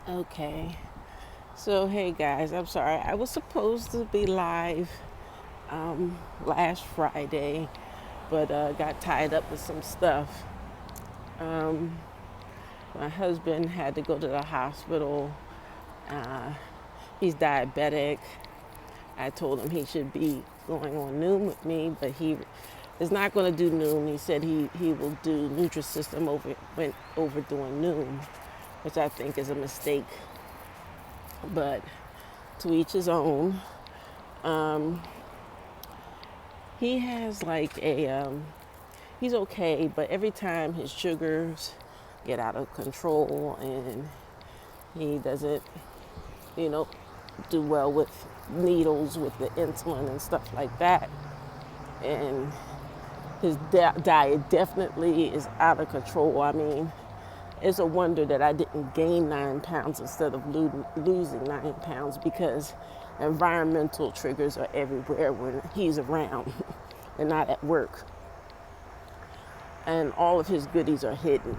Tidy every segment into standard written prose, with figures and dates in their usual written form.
Okay. So, hey guys, I'm sorry. I was supposed to be live last Friday, but got tied up with some stuff. Um, my husband had to go to the hospital. Uh, he's diabetic. I told him he should be going on Noom with me, but he is not going to do Noom. He said he will do Nutrisystem over doing Noom, which I think is a mistake. But to each his own. Um, he has like he's okay, but every time his sugars get out of control and he doesn't, you know, do well with needles with the insulin and stuff like that. And his diet definitely is out of control. I mean, it's a wonder that I didn't gain 9 pounds instead of losing 9 pounds because environmental triggers are everywhere when he's around and not at work. And all of his goodies are hidden.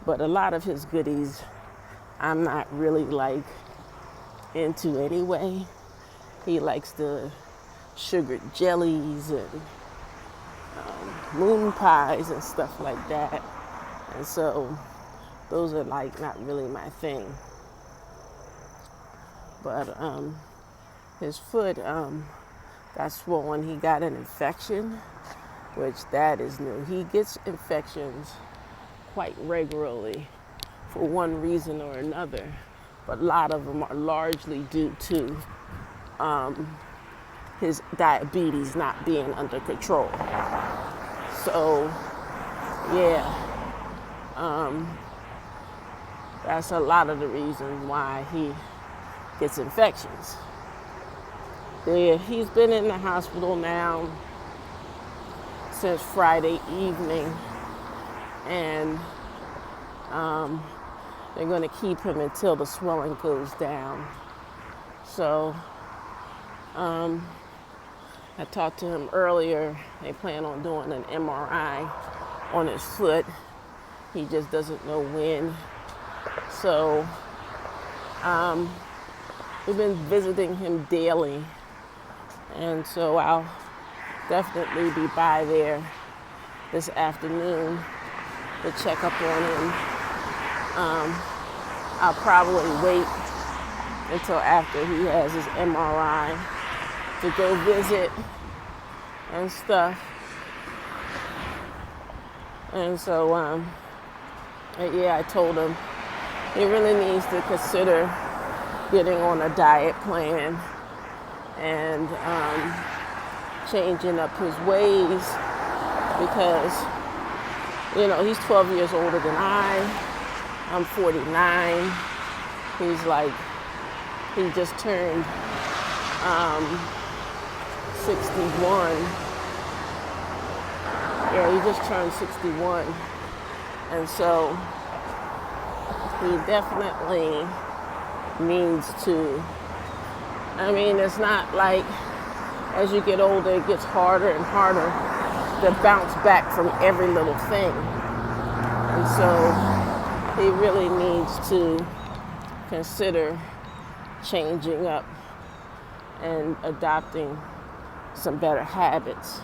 But a lot of his goodies I'm not really like into anyway. He likes the sugared jellies and moon pies and stuff like that. And so those are like not really my thing. But his foot got swollen. He got an infection, which that is new. He gets infections quite regularly for one reason or another, but a lot of them are largely due to his diabetes not being under control. So, yeah, that's a lot of the reason why he gets infections. Yeah, he's been in the hospital now since Friday evening, and they're going to keep him until the swelling goes down. So I talked to him earlier. They plan on doing an MRI on his foot. He just doesn't know when. So we've been visiting him daily. And so I'll definitely be by there this afternoon to check up on him. I'll probably wait until after he has his MRI to go visit and stuff. And so, I told him he really needs to consider getting on a diet plan and changing up his ways because, he's 12 years older than I'm 49. He's like, he just turned 61. Yeah, he just turned 61. And so he definitely needs to, it's not like as you get older, it gets harder and harder to bounce back from every little thing. And so he really needs to consider changing up and adopting some better habits.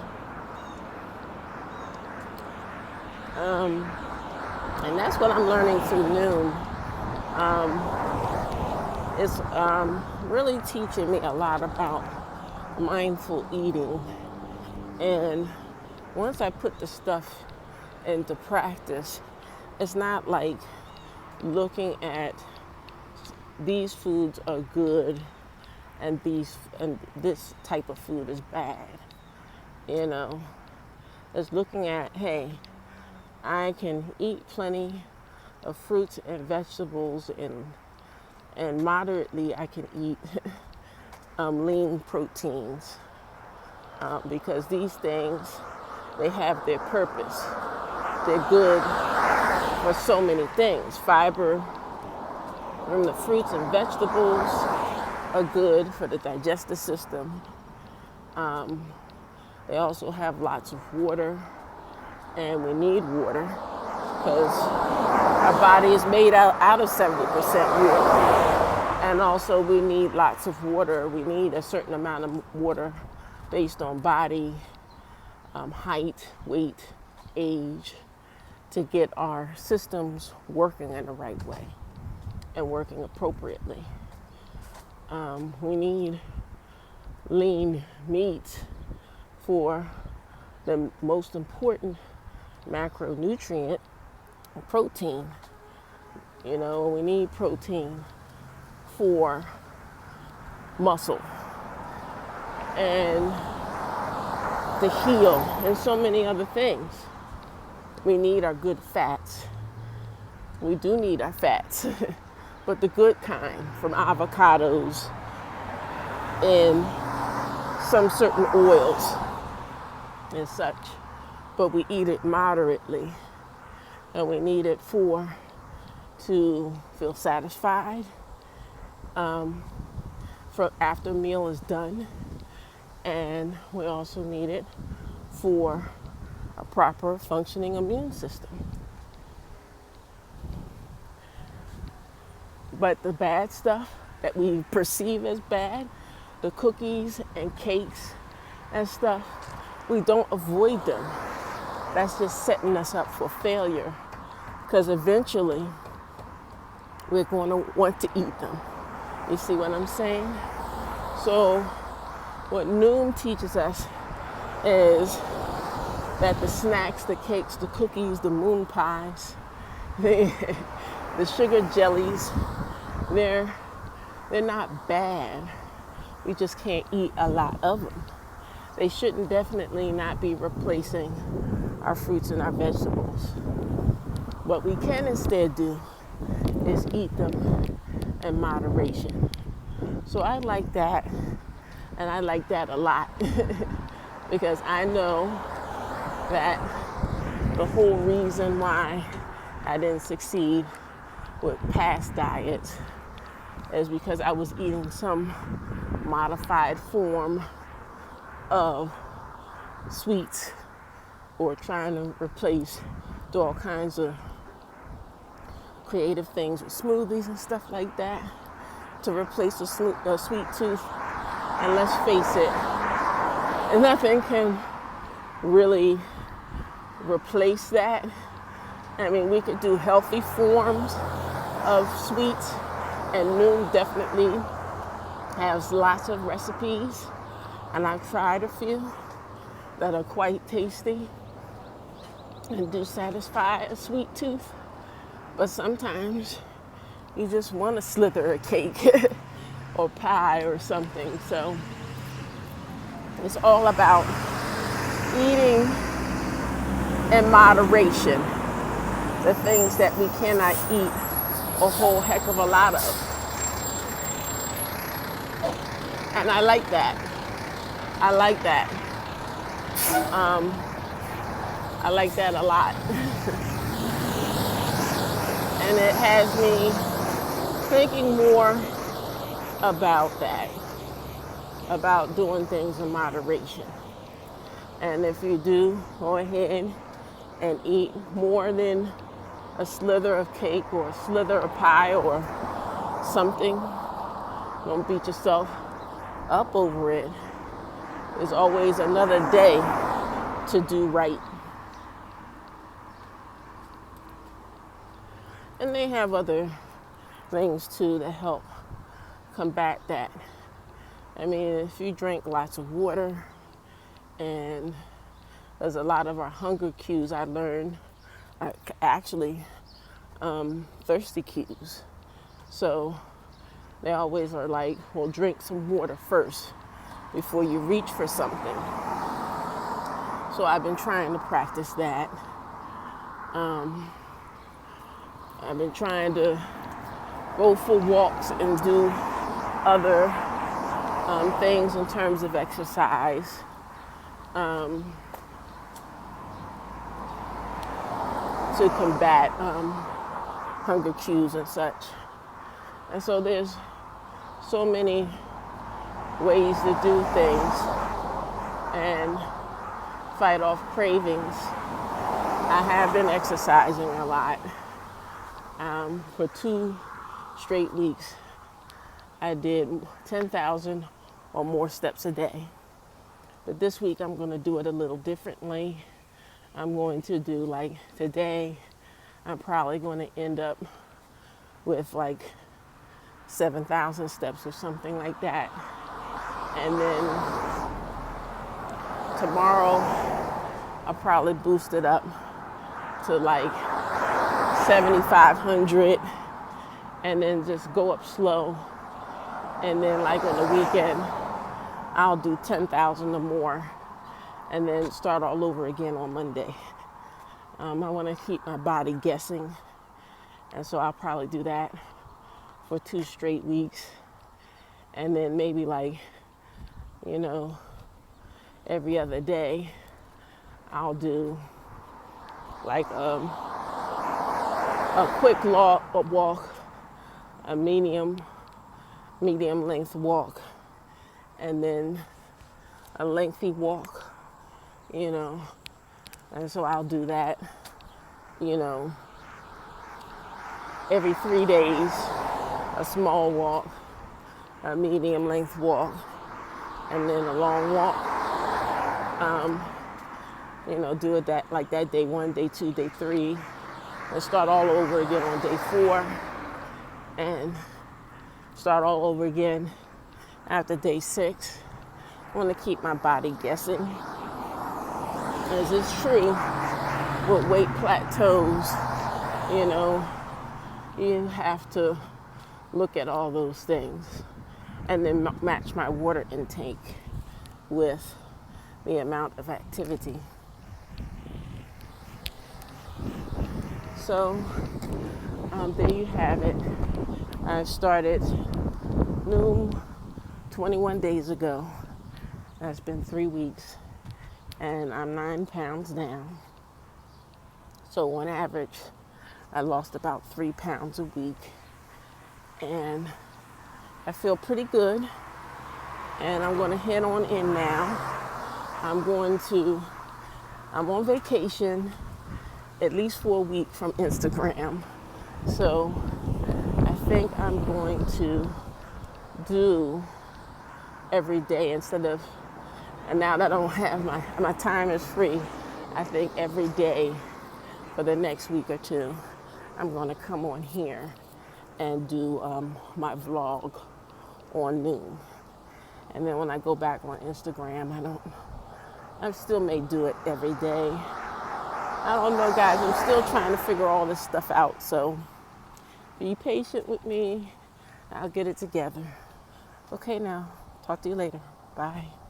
And that's what I'm learning through Noom. It's really teaching me a lot about mindful eating. And once I put the stuff into practice, it's not like looking at these foods are good and this type of food is bad. It's looking at, hey, I can eat plenty of fruits and vegetables and moderately I can eat lean proteins because these things, they have their purpose. They're good for so many things. Fiber from the fruits and vegetables are good for the digestive system. They also have lots of water, and we need water because Our body is made out of 70% water. And also we need lots of water. We need a certain amount of water based on body, height, weight, age, to get our systems working in the right way and working appropriately. We need lean meat for the most important macronutrient, protein. You know, we need protein for muscle and to heal and so many other things. We need our good fats. We do need our fats, but the good kind from avocados and some certain oils and such. But we eat it moderately, and we need it to feel satisfied for after a meal is done, and we also need it for a proper functioning immune system. But the bad stuff that we perceive as bad, the cookies and cakes and stuff, we don't avoid them. That's just setting us up for failure, because eventually we're going to want to eat them. You see what I'm saying? So what Noom teaches us is that the snacks, the cakes, the cookies, the moon pies, the sugar jellies, they're not bad. We just can't eat a lot of them. They shouldn't definitely not be replacing our fruits and our vegetables. What we can instead do is eat them in moderation. So I like that, and I like that a lot because I know that the whole reason why I didn't succeed with past diets is because I was eating some modified form of sweets or trying to do all kinds of creative things with smoothies and stuff like that to replace a sweet tooth. And let's face it, nothing can really replace that. I mean, we could do healthy forms of sweets, and Noom definitely has lots of recipes, and I've tried a few that are quite tasty and do satisfy a sweet tooth. But sometimes you just want to slither a cake or pie or something. So it's all about eating in moderation the things that we cannot eat a whole heck of a lot of. And I like that. I like that. I like that a lot. And it has me thinking more about that, about doing things in moderation. And if you do go ahead and eat more than a slither of cake or a slither of pie or something, don't beat yourself up over it. There's always another day to do right. And they have other things too that help combat that. I mean, if you drink lots of water, and there's a lot of our hunger cues I learned are actually thirsty cues. So they always are like, well, drink some water first before you reach for something. So I've been trying to practice that. I've been trying to go for walks and do other things in terms of exercise. To combat hunger cues and such. And so there's so many ways to do things and fight off cravings. I have been exercising a lot. For 2 straight weeks, I did 10,000 or more steps a day. But this week, I'm going to do it a little differently. I'm going to do like today, I'm probably going to end up with like 7,000 steps or something like that. And then tomorrow, I'll probably boost it up to like 7,500 and then just go up slow. And then like on the weekend, I'll do 10,000 or more and then start all over again on Monday. I want to keep my body guessing. And so I'll probably do that for 2 straight weeks. And then maybe like, every other day, I'll do like a quick walk, a medium length walk, and then a lengthy walk, And so I'll do that, every 3 days, a small walk, a medium length walk, and then a long walk. Do it like that day 1, day 2, day 3, and start all over again on day 4, and start all over again after day 6. I want to keep my body guessing. As it's true, with weight plateaus, you have to look at all those things and then match my water intake with the amount of activity. So there you have it. I started Noom 21 days ago. That's been 3 weeks, and I'm 9 pounds down. So on average, I lost about 3 pounds a week, and I feel pretty good. And I'm going to head on in now. I'm on vacation at least for a week from Instagram. So I think I'm going to do every day instead of, and now that I don't have my time is free, I think every day for the next week or 2, I'm going to come on here and do my vlog on Noom. And then when I go back on Instagram, I still may do it every day. I don't know, guys. I'm still trying to figure all this stuff out. So be patient with me. I'll get it together. Okay, now. Talk to you later. Bye.